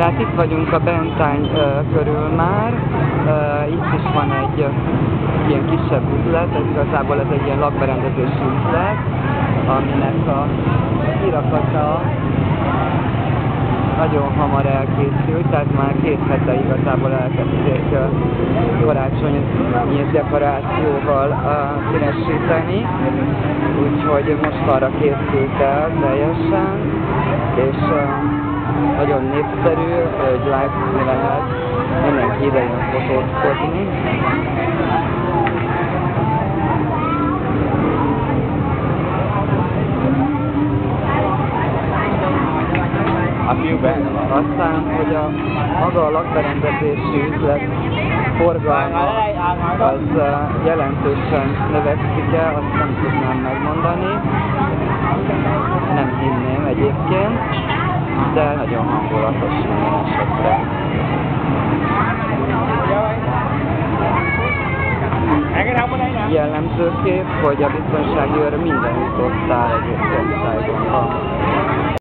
Tehát itt vagyunk a Bentány körül már, itt is van egy ilyen kisebb üzlet, igazából ez egy ilyen lakberendezési üzlet, aminek a kirakata nagyon hamar elkészült, tehát már 2 hete igazából elkezdték karácsonyi dekorációval színesíteni, úgyhogy most arra készült el teljesen, és nagyon népszerű, hogy látszni lehet, mindenki ide jön fotózkodni. Aztán, hogy a maga a lakberendezési üzlet forgalma az jelentősen növekszik el, azt nem tudnám megmondani, nem hinném egyébként, de nagyon hangulatos minden esetre. Jellemző kép, hogy a biztonsági őr mindenütt ott áll egyébként Saigonban.